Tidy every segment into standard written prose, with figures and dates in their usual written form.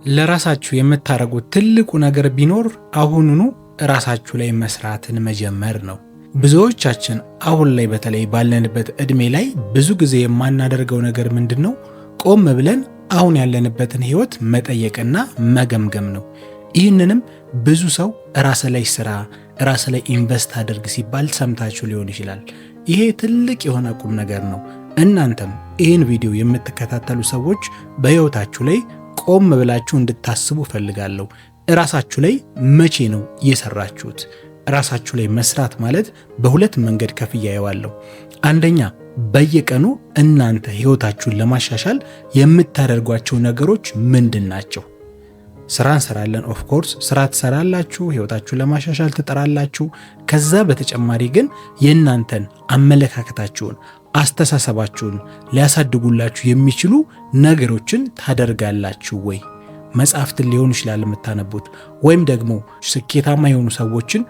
ለራሳችሁ የምታደርጉት ትልቁ ነገር ቢኖር አሁኑኑ ራሳችሁ ላይ መስራትን መጀመር ነው። ብዙዎቻችን አሁን ላይ በተለይ ባለንበት እድሜ ላይ ብዙ ጊዜ የማናደርገው ነገር ምንድነው? ቆም ብለን አሁን ያለንበትን ህይወት መጠየቅና መገምገም ነው። ይህንንም ብዙ ሰው ራስ ላይ ስራ፣ ራስ ላይ ኢንቨስት አድርግ ሲባል ሰምታችሁ ሊሆን ይችላል። ይሄ ትልቅ የሆነ ቁም ነገር ነው። እናንተም ይህን ቪዲዮ የምትከታተሉ ሰዎች በህይወታችሁ ላይ ቆም ብላችሁ እንድታስቡ ፈልጋለሁ። ራሳችሁ ላይ መቼ ነው የሰራችሁት? ራሳችሁ ላይ መስራት ማለት በሁለት መንገድ ከፍዬ አየዋለሁ። አንደኛ በየቀኑ እናንተ ህይወታችሁን ለማሻሻል የምታደርጓቸው ነገሮች ምንድን ናቸው? ስራ እንሰራለን። ኦፍ ኮርስ ስራ ትሰራላችሁ፣ ህይወታችሁን ለማሻሻል ትጠራላችሁ። ከዛ በተጨማሪ ግን የእናንተን አመለካከታችሁን፣ አስተሳሰባችሁን ሊያሳድጉላችሁ የሚችሉ ነገሮችን ታደርጋላችሁ ወይ? መጽሐፍትን ሊሆን ይችላል የምታነቡት፣ ወይም ደግሞ ስኬታማ የሆኑ ሰዎችን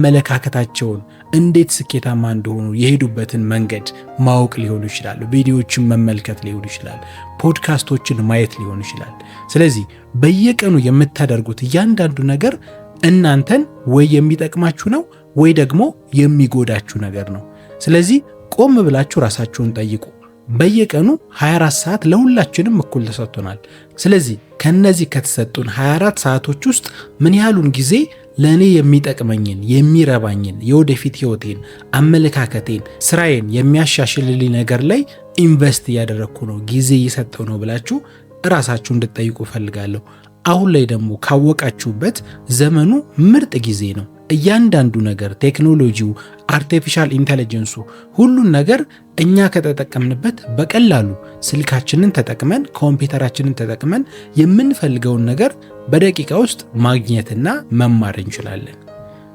አመለካከታቸውን እንዴት ስኬታማ እንደሆኑ የሄዱበትን መንገድ ማወቅ ሊሆን ይችላል። ቪዲዮዎችን መመልከት ሊሆን ይችላል። ፖድካስቶችን ማየት ሊሆን ይችላል። ስለዚህ በየቀኑ የምታደርጉት እያንዳንዱ ነገር እናንተን ወይ የሚጠቅማችሁ ነው ወይ ደግሞ የሚጎዳችሁ ነገር ነው። ስለዚህ ቆም ብላችሁ ራሳችሁን ጠይቁ። በየቀኑ 24 ሰዓት ለሁላችንም እኩል ተሰጥቶናል። ስለዚህ ከነዚህ ከተሰጡን 24 ሰዓቶች ውስጥ ምን ያህሉን ጊዜ ለእኔ የሚጠቅመኝን፣ የሚረባኝን፣ የወደፊት ህይወቴን፣ አመለካከቴን፣ ስራዬን የሚያሻሽልልኝ ነገር ላይ ኢንቨስት እያደረግኩ ነው፣ ጊዜ እየሰጠው ነው ብላችሁ ራሳችሁ እንድትጠይቁ ፈልጋለሁ። አሁን ላይ ደግሞ ካወቃችሁበት ዘመኑ ምርጥ ጊዜ ነው። እያንዳንዱ ነገር ቴክኖሎጂው፣ አርቲፊሻል ኢንተለጀንሱ፣ ሁሉን ነገር እኛ ከተጠቀምንበት በቀላሉ ስልካችንን ተጠቅመን ኮምፒውተራችንን ተጠቅመን የምንፈልገውን ነገር በደቂቃ ውስጥ ማግኘትና መማር እንችላለን።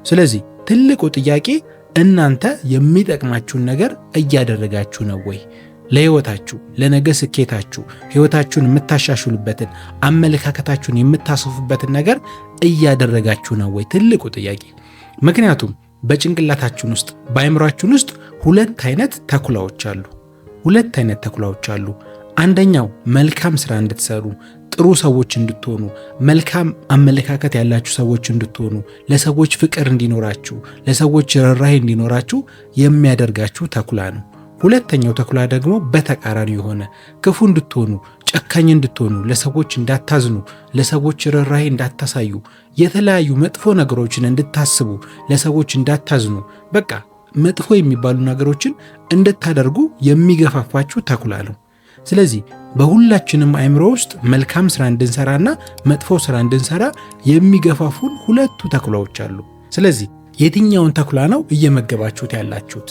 ስለዚህ ትልቁ ጥያቄ እናንተ የሚጠቅማችሁን ነገር እያደረጋችሁ ነው ወይ? ለህይወታችሁ፣ ለነገ ስኬታችሁ፣ ህይወታችሁን የምታሻሽሉበትን፣ አመለካከታችሁን የምታሰፉበትን ነገር እያደረጋችሁ ነው ወይ? ትልቁ ጥያቄ። ምክንያቱም በጭንቅላታችን ውስጥ በአእምሯችን ውስጥ ሁለት አይነት ተኩላዎች አሉ። አንደኛው መልካም ስራ እንድትሰሩ፣ ጥሩ ሰዎች እንድትሆኑ፣ መልካም አመለካከት ያላችሁ ሰዎች እንድትሆኑ፣ ለሰዎች ፍቅር እንዲኖራችሁ፣ ለሰዎች ርህራሄ እንዲኖራችሁ የሚያደርጋችሁ ተኩላ ነው። ሁለተኛው ተኩላ ደግሞ በተቃራኒ የሆነ ክፉ እንድትሆኑ፣ ጨካኝ እንድትሆኑ፣ ለሰዎች እንዳታዝኑ፣ ለሰዎች ርህራሄ እንዳታሳዩ፣ የተለያዩ መጥፎ ነገሮችን እንድታስቡ፣ ለሰዎች እንዳታዝኑ፣ በቃ መጥፎ የሚባሉ ነገሮችን እንድታደርጉ የሚገፋፋችሁ ተኩላ ነው። ስለዚህ በሁላችንም አእምሮ ውስጥ መልካም ስራ እንድንሰራና መጥፎ ስራ እንድንሰራ የሚገፋፉን ሁለቱ ተኩላዎች አሉ። ስለዚህ የትኛውን ተኩላ ነው እየመገባችሁት ያላችሁት?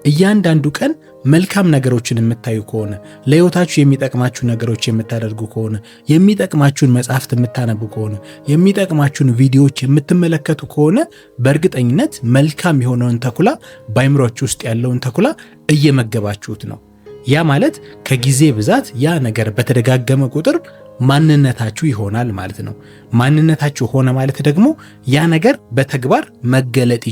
እያንዳንዱ ቀን መልካም ነገሮችን የምታዩ ከሆነ፣ ለህይወታችሁ የሚጠቅማችሁ ነገሮች የምታደርጉ ከሆነ፣ የሚጠቅማችሁን መጽሐፍት የምታነቡ ከሆነ፣ የሚጠቅማችሁን ቪዲዮዎች የምትመለከቱ ከሆነ በእርግጠኝነት መልካም የሆነውን ተኩላ፣ በአእምሮአችሁ ውስጥ ያለውን ተኩላ እየመገባችሁት ነው። ያ ማለት ከጊዜ ብዛት ያ ነገር በተደጋገመ ቁጥር ማንነታችሁ ይሆናል ማለት ነው። ማንነታችሁ ሆነ ማለት ደግሞ ያ ነገር በተግባር መገለጥ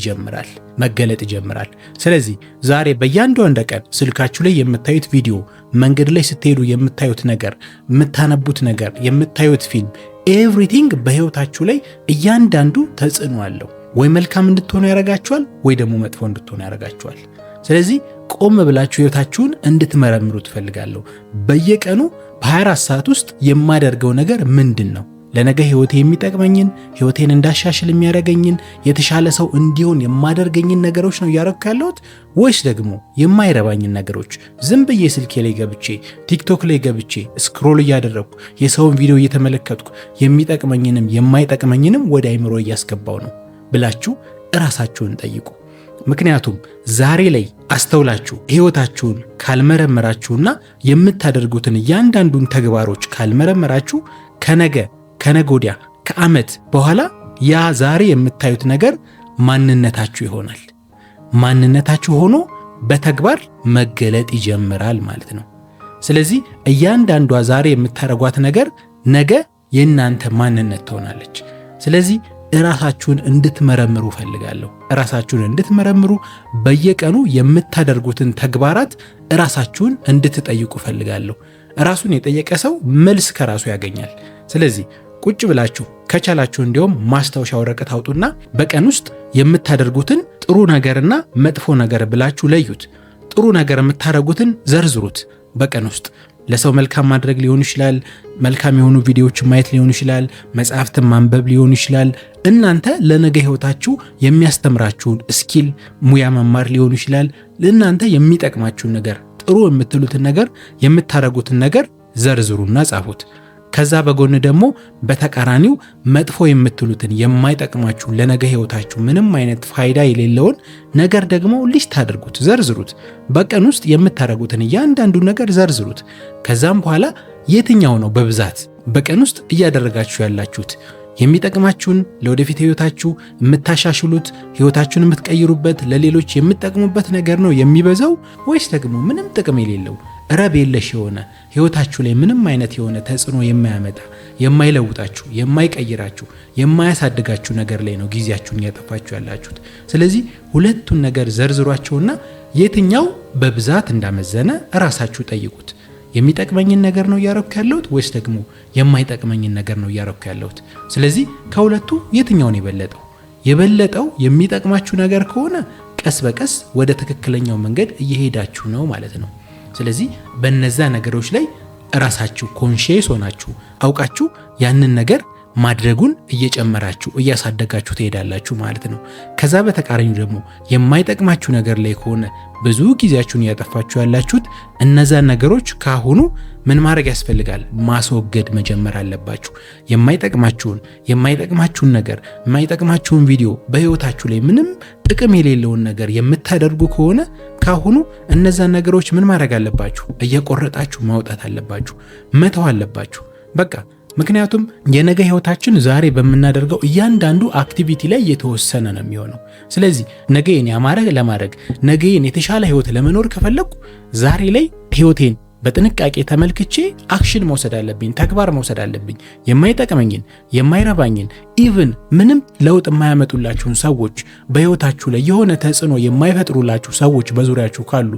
ይጀምራል። ስለዚህ ዛሬ በእያንዳንዱ ቀን ስልካችሁ ላይ የምታዩት ቪዲዮ፣ መንገድ ላይ ስትሄዱ የምታዩት ነገር፣ የምታነቡት ነገር፣ የምታዩት ፊልም፣ ኤቭሪቲንግ በህይወታችሁ ላይ እያንዳንዱ ተጽዕኖ አለው። ወይ መልካም እንድትሆኑ ያደርጋችኋል፣ ወይ ደግሞ መጥፎ እንድትሆኑ ያደርጋችኋል። ስለዚህ ቆም ብላችሁ ህይወታችሁን እንድትመረምሩ ትፈልጋለሁ። በየቀኑ በ24 ሰዓት ውስጥ የማደርገው ነገር ምንድን ነው? ለነገ ህይወቴ የሚጠቅመኝን፣ ህይወቴን እንዳሻሽል የሚያደርገኝን፣ የተሻለ ሰው እንዲሆን የማደርገኝን ነገሮች ነው እያደረግኩ ያለሁት? ወይስ ደግሞ የማይረባኝን ነገሮች ዝም ብዬ ስልኬ ላይ ገብቼ ቲክቶክ ላይ ገብቼ ስክሮል እያደረግኩ የሰውን ቪዲዮ እየተመለከትኩ የሚጠቅመኝንም የማይጠቅመኝንም ወደ አእምሮ እያስገባው ነው ብላችሁ እራሳችሁን ጠይቁ። ምክንያቱም ዛሬ ላይ አስተውላችሁ ህይወታችሁን ካልመረመራችሁና የምታደርጉትን እያንዳንዱን ተግባሮች ካልመረመራችሁ ከነገ ወዲያ ከዓመት በኋላ ያ ዛሬ የምታዩት ነገር ማንነታችሁ ይሆናል። ማንነታችሁ ሆኖ በተግባር መገለጥ ይጀምራል ማለት ነው። ስለዚህ እያንዳንዷ ዛሬ የምታደርጓት ነገር ነገ የእናንተ ማንነት ትሆናለች። ስለዚህ ራሳችሁን እንድትመረምሩ ፈልጋለሁ። ራሳችሁን እንድትመረምሩ በየቀኑ የምታደርጉትን ተግባራት ራሳችሁን እንድትጠይቁ ፈልጋለሁ። ራሱን የጠየቀ ሰው መልስ ከራሱ ያገኛል። ስለዚህ ቁጭ ብላችሁ ከቻላችሁ እንዲያውም ማስታወሻ ወረቀት አውጡና በቀን ውስጥ የምታደርጉትን ጥሩ ነገርና መጥፎ ነገር ብላችሁ ለዩት። ጥሩ ነገር የምታደርጉትን ዘርዝሩት። በቀን ውስጥ ለሰው መልካም ማድረግ ሊሆን ይችላል፣ መልካም የሆኑ ቪዲዮዎችን ማየት ሊሆን ይችላል፣ መጽሐፍትን ማንበብ ሊሆን ይችላል። እናንተ ለነገ ህይወታችሁ የሚያስተምራችሁን ስኪል ሙያ መማር ሊሆን ይችላል። ለእናንተ የሚጠቅማችሁን ነገር፣ ጥሩ የምትሉትን ነገር፣ የምታደርጉትን ነገር ዘርዝሩና ጻፉት። ከዛ በጎን ደግሞ በተቃራኒው መጥፎ የምትሉትን የማይጠቅማችሁ ለነገ ህይወታችሁ ምንም አይነት ፋይዳ የሌለውን ነገር ደግሞ ሊስት አድርጉት፣ ዘርዝሩት። በቀን ውስጥ የምታደርጉትን እያንዳንዱ ነገር ዘርዝሩት። ከዛም በኋላ የትኛው ነው በብዛት በቀን ውስጥ እያደረጋችሁ ያላችሁት የሚጠቅማችሁን ለወደፊት ህይወታችሁ የምታሻሽሉት ህይወታችሁን የምትቀይሩበት ለሌሎች የምትጠቅሙበት ነገር ነው የሚበዛው ወይስ ደግሞ ምንም ጥቅም የሌለው ረብ የለሽ የሆነ ህይወታችሁ ላይ ምንም አይነት የሆነ ተጽዕኖ የማያመጣ የማይለውጣችሁ የማይቀይራችሁ የማያሳድጋችሁ ነገር ላይ ነው ጊዜያችሁን እያጠፋችሁ ያላችሁት? ስለዚህ ሁለቱን ነገር ዘርዝሯቸውና የትኛው በብዛት እንዳመዘነ ራሳችሁ ጠይቁት። የሚጠቅመኝን ነገር ነው እያረኩ ያለሁት ወይስ ደግሞ የማይጠቅመኝን ነገር ነው እያረኩ ያለሁት? ስለዚህ ከሁለቱ የትኛው ነው የበለጠው? የበለጠው የሚጠቅማችሁ ነገር ከሆነ ቀስ በቀስ ወደ ትክክለኛው መንገድ እየሄዳችሁ ነው ማለት ነው። ስለዚህ በእነዛ ነገሮች ላይ ራሳችሁ ኮንሺየስ ሆናችሁ አውቃችሁ ያንን ነገር ማድረጉን እየጨመራችሁ እያሳደጋችሁ ትሄዳላችሁ ማለት ነው። ከዛ በተቃራኒው ደግሞ የማይጠቅማችሁ ነገር ላይ ከሆነ ብዙ ጊዜያችሁን እያጠፋችሁ ያላችሁት እነዛን ነገሮች ካሁኑ ምን ማድረግ ያስፈልጋል? ማስወገድ መጀመር አለባችሁ። የማይጠቅማችሁን ነገር፣ የማይጠቅማችሁን ቪዲዮ፣ በህይወታችሁ ላይ ምንም ጥቅም የሌለውን ነገር የምታደርጉ ከሆነ ካሁኑ እነዛን ነገሮች ምን ማድረግ አለባችሁ? እየቆረጣችሁ ማውጣት አለባችሁ፣ መተው አለባችሁ በቃ። ምክንያቱም የነገ ህይወታችን ዛሬ በምናደርገው እያንዳንዱ አክቲቪቲ ላይ የተወሰነ ነው የሚሆነው። ስለዚህ ነገን ያማረ ለማድረግ ነገን የተሻለ ህይወት ለመኖር ከፈለኩ ዛሬ ላይ ህይወቴን በጥንቃቄ ተመልክቼ አክሽን መውሰድ አለብኝ፣ ተግባር መውሰድ አለብኝ። የማይጠቅመኝን የማይረባኝን ኢቭን ምንም ለውጥ የማያመጡላችሁን ሰዎች በህይወታችሁ ላይ የሆነ ተጽዕኖ የማይፈጥሩላችሁ ሰዎች በዙሪያችሁ ካሉ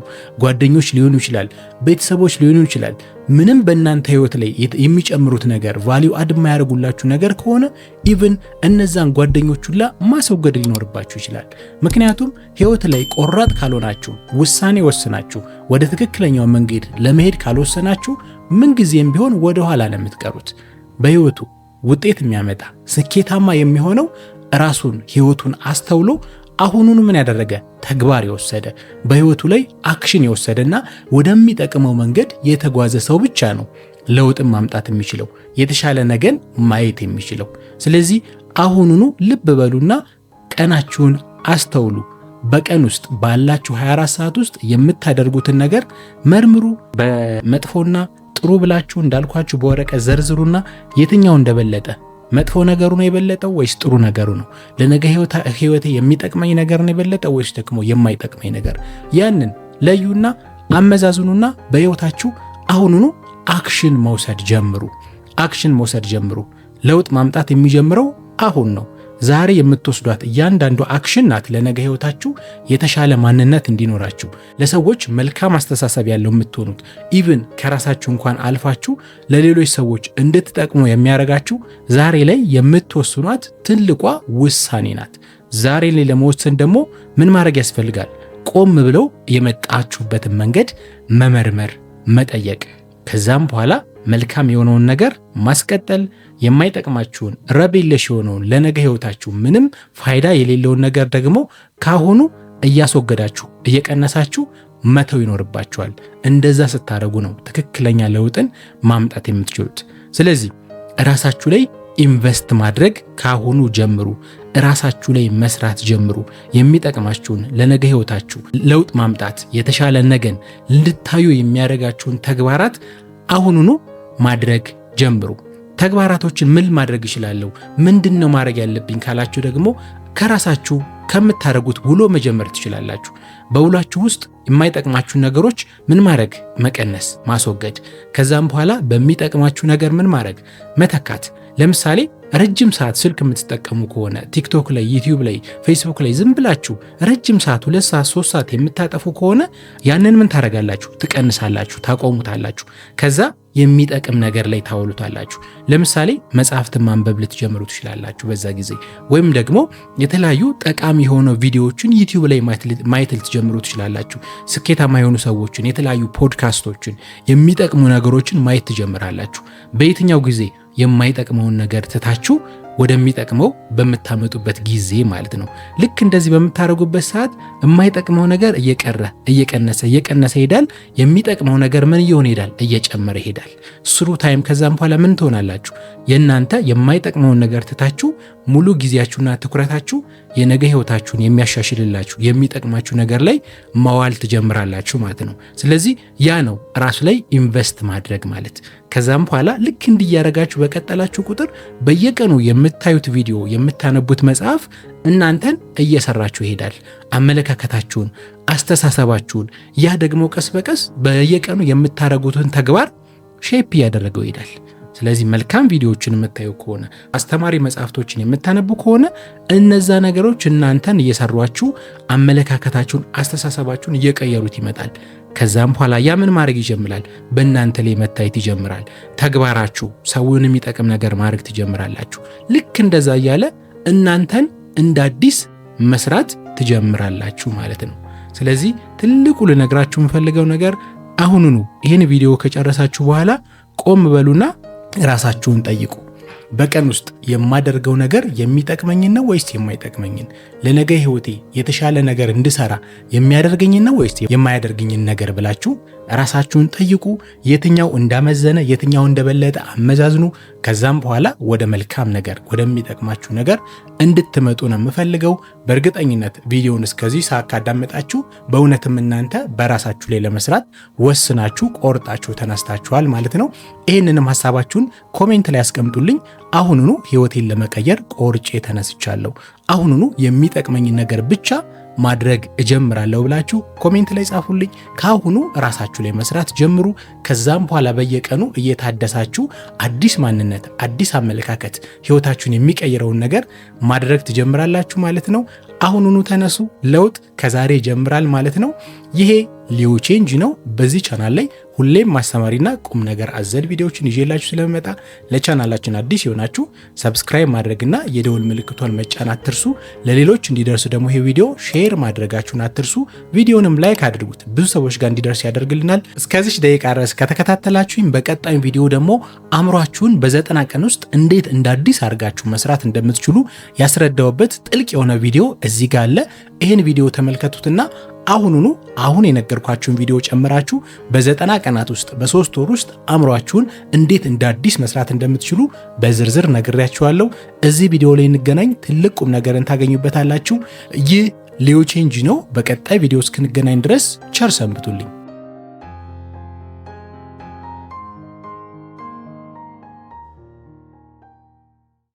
ጓደኞች ሊሆኑ ይችላል፣ ቤተሰቦች ሊሆኑ ይችላል፣ ምንም በእናንተ ህይወት ላይ የሚጨምሩት ነገር ቫልዩ አድ የማያደርጉላችሁ ነገር ከሆነ ኢቭን እነዛን ጓደኞች ሁላ ማስወገድ ሊኖርባችሁ ይችላል። ምክንያቱም ህይወት ላይ ቆራጥ ካልሆናችሁ፣ ውሳኔ ወስናችሁ ወደ ትክክለኛው መንገድ ለመሄድ ካልወሰናችሁ ምንጊዜም ቢሆን ወደ ኋላ ነው የምትቀሩት። በህይወቱ ውጤት የሚያመጣ ስኬታማ የሚሆነው ራሱን ህይወቱን አስተውሎ አሁኑን ምን ያደረገ ተግባር የወሰደ በህይወቱ ላይ አክሽን የወሰደና ወደሚጠቅመው መንገድ የተጓዘ ሰው ብቻ ነው ለውጥን ማምጣት የሚችለው፣ የተሻለ ነገን ማየት የሚችለው። ስለዚህ አሁኑኑ ልብ በሉና ቀናችሁን አስተውሉ። በቀን ውስጥ ባላችሁ 24 ሰዓት ውስጥ የምታደርጉትን ነገር መርምሩ። በመጥፎና ጥሩ ብላችሁ እንዳልኳችሁ በወረቀት ዘርዝሩና የትኛው እንደበለጠ፣ መጥፎ ነገሩ ነው የበለጠው ወይስ ጥሩ ነገሩ ነው? ለነገ ህይወቴ የሚጠቅመኝ ነገር ነው የበለጠው ወይስ ደግሞ የማይጠቅመኝ ነገር? ያንን ለዩና አመዛዝኑና በህይወታችሁ አሁኑኑ አክሽን መውሰድ ጀምሩ። ለውጥ ማምጣት የሚጀምረው አሁን ነው። ዛሬ የምትወስዷት እያንዳንዱ አክሽን ናት ለነገ ህይወታችሁ የተሻለ ማንነት እንዲኖራችሁ፣ ለሰዎች መልካም አስተሳሰብ ያለው የምትሆኑት፣ ኢቭን ከራሳችሁ እንኳን አልፋችሁ ለሌሎች ሰዎች እንድትጠቅሙ የሚያደርጋችሁ ዛሬ ላይ የምትወስኗት ትልቋ ውሳኔ ናት። ዛሬ ላይ ለመወሰን ደግሞ ምን ማድረግ ያስፈልጋል? ቆም ብለው የመጣችሁበትን መንገድ መመርመር፣ መጠየቅ። ከዛም በኋላ መልካም የሆነውን ነገር ማስቀጠል፣ የማይጠቅማችሁን ረብ የለሽ የሆነውን ለነገ ህይወታችሁ ምንም ፋይዳ የሌለውን ነገር ደግሞ ካሁኑ እያስወገዳችሁ እየቀነሳችሁ መተው ይኖርባችኋል። እንደዛ ስታደርጉ ነው ትክክለኛ ለውጥን ማምጣት የምትችሉት። ስለዚህ ራሳችሁ ላይ ኢንቨስት ማድረግ ካሁኑ ጀምሩ። ራሳችሁ ላይ መስራት ጀምሩ። የሚጠቅማችሁን ለነገ ህይወታችሁ ለውጥ ማምጣት የተሻለ ነገን እንድታዩ የሚያደርጋችሁን ተግባራት አሁኑኑ ማድረግ ጀምሩ። ተግባራቶችን ምን ማድረግ ይችላለሁ? ምንድነው ማድረግ ያለብኝ ካላችሁ ደግሞ ከራሳችሁ ከምታደርጉት ውሎ መጀመር ትችላላችሁ። በውሏችሁ ውስጥ የማይጠቅማችሁ ነገሮች ምን ማድረግ? መቀነስ፣ ማስወገድ። ከዛም በኋላ በሚጠቅማችሁ ነገር ምን ማድረግ? መተካት። ለምሳሌ ረጅም ሰዓት ስልክ የምትጠቀሙ ከሆነ ቲክቶክ ላይ፣ ዩቲዩብ ላይ፣ ፌስቡክ ላይ ዝም ብላችሁ ረጅም ሰዓት 2 ሰዓት 3 ሰዓት የምታጠፉ ከሆነ ያንን ምን ታደርጋላችሁ? ትቀንሳላችሁ፣ ታቆሙታላችሁ። ከዛ የሚጠቅም ነገር ላይ ታውሉታላችሁ። ለምሳሌ መጽሐፍትን ማንበብ ልትጀምሩ ትችላላችሁ በዛ ጊዜ። ወይም ደግሞ የተለያዩ ጠቃሚ የሆኑ ቪዲዮዎችን ዩቲዩብ ላይ ማየት ልትጀምሩ ትችላላችሁ። ስኬታማ የሆኑ ሰዎችን፣ የተለያዩ ፖድካስቶችን፣ የሚጠቅሙ ነገሮችን ማየት ትጀምራላችሁ። በየትኛው ጊዜ? የማይጠቅመውን ነገር ትታችሁ ወደሚጠቅመው በምታመጡበት ጊዜ ማለት ነው። ልክ እንደዚህ በምታደርጉበት ሰዓት የማይጠቅመው ነገር እየቀነሰ ይሄዳል። የሚጠቅመው ነገር ምን እየሆነ ይሄዳል? እየጨመረ ይሄዳል። ስሩ ታይም። ከዛም በኋላ ምን ትሆናላችሁ? የእናንተ የማይጠቅመውን ነገር ትታችሁ ሙሉ ጊዜያችሁና ትኩረታችሁ የነገ ህይወታችሁን የሚያሻሽልላችሁ የሚጠቅማችሁ ነገር ላይ ማዋል ትጀምራላችሁ ማለት ነው። ስለዚህ ያ ነው ራሱ ላይ ኢንቨስት ማድረግ ማለት። ከዛም በኋላ ልክ እንዲያረጋችሁ በቀጠላችሁ ቁጥር በየቀኑ የምታዩት ቪዲዮ፣ የምታነቡት መጽሐፍ እናንተን እየሰራችሁ ይሄዳል። አመለካከታችሁን፣ አስተሳሰባችሁን፣ ያ ደግሞ ቀስ በቀስ በየቀኑ የምታረጉትን ተግባር ሼፕ እያደረገው ይሄዳል። ስለዚህ መልካም ቪዲዮዎችን የምታዩ ከሆነ፣ አስተማሪ መጽሐፍቶችን የምታነቡ ከሆነ እነዛ ነገሮች እናንተን እየሰሯችሁ አመለካከታችሁን፣ አስተሳሰባችሁን እየቀየሩት ይመጣል። ከዛም በኋላ ያ ምን ማድረግ ይጀምራል? በእናንተ ላይ መታየት ይጀምራል። ተግባራችሁ ሰውን የሚጠቅም ነገር ማድረግ ትጀምራላችሁ። ልክ እንደዛ እያለ እናንተን እንደ አዲስ መስራት ትጀምራላችሁ ማለት ነው። ስለዚህ ትልቁ ልነግራችሁ የምፈልገው ነገር አሁኑኑ ይህን ቪዲዮ ከጨረሳችሁ በኋላ ቆም በሉና ራሳችሁን ጠይቁ። በቀን ውስጥ የማደርገው ነገር የሚጠቅመኝን ነው ወይስ የማይጠቅመኝን? ለነገ ህይወቴ የተሻለ ነገር እንድሰራ የሚያደርገኝን ነው ወይስ የማያደርገኝን ነገር ብላችሁ ራሳችሁን ጠይቁ። የትኛው እንዳመዘነ የትኛው እንደበለጠ አመዛዝኑ። ከዛም በኋላ ወደ መልካም ነገር ወደሚጠቅማችሁ ነገር እንድትመጡ ነው የምፈልገው። በእርግጠኝነት ቪዲዮውን እስከዚህ ሰዓት ካዳመጣችሁ በእውነትም እናንተ በራሳችሁ ላይ ለመስራት ወስናችሁ ቆርጣችሁ ተነስታችኋል ማለት ነው። ይህንንም ሐሳባችሁን ኮሜንት ላይ ያስቀምጡልኝ። አሁኑኑ ህይወቴን ለመቀየር ቆርጬ ተነስቻለሁ፣ አሁኑኑ የሚጠቅመኝን ነገር ብቻ ማድረግ እጀምራለሁ ብላችሁ ኮሜንት ላይ ጻፉልኝ። ካሁኑ ራሳችሁ ላይ መስራት ጀምሩ። ከዛም በኋላ በየቀኑ እየታደሳችሁ አዲስ ማንነት፣ አዲስ አመለካከት ህይወታችሁን የሚቀይረውን ነገር ማድረግ ትጀምራላችሁ ማለት ነው። አሁኑኑ ተነሱ። ለውጥ ከዛሬ ይጀምራል ማለት ነው። ይሄ ሊዮ ቼንጅ ነው። በዚህ ቻናል ላይ ሁሌም ማስተማሪና ቁም ነገር አዘል ቪዲዮዎችን ይዤላችሁ ስለመጣ ለቻናላችን አዲስ የሆናችሁ ሰብስክራይብ ማድረግና የደወል ምልክቷን መጫን አትርሱ። ለሌሎች እንዲደርስ ደግሞ ይሄ ቪዲዮ ሼር ማድረጋችሁን አትርሱ። ቪዲዮንም ላይክ አድርጉት፣ ብዙ ሰዎች ጋር እንዲደርስ ያደርግልናል። እስከዚህ ደቂቃ ድረስ ከተከታተላችሁኝ በቀጣዩ ቪዲዮ ደግሞ አእምሯችሁን በ90 ቀን ውስጥ እንዴት እንደ አዲስ አድርጋችሁ መስራት እንደምትችሉ ያስረዳውበት ጥልቅ የሆነ ቪዲዮ እዚህ ጋር አለ። ይህን ቪዲዮ ተመልከቱትና አሁን የነገርኳችሁን ቪዲዮ ጨምራችሁ በ90 ቀናት ውስጥ በ3 ወር ውስጥ አእምሯችሁን እንዴት እንደ አዲስ መስራት እንደምትችሉ በዝርዝር ነግሬያችኋለሁ። እዚህ ቪዲዮ ላይ እንገናኝ። ትልቅ ቁም ነገርን ታገኙበታላችሁ። ይህ ሊዮ ቼንጅ ነው። በቀጣይ ቪዲዮ እስክንገናኝ ድረስ ቸር ሰንብቱልኝ።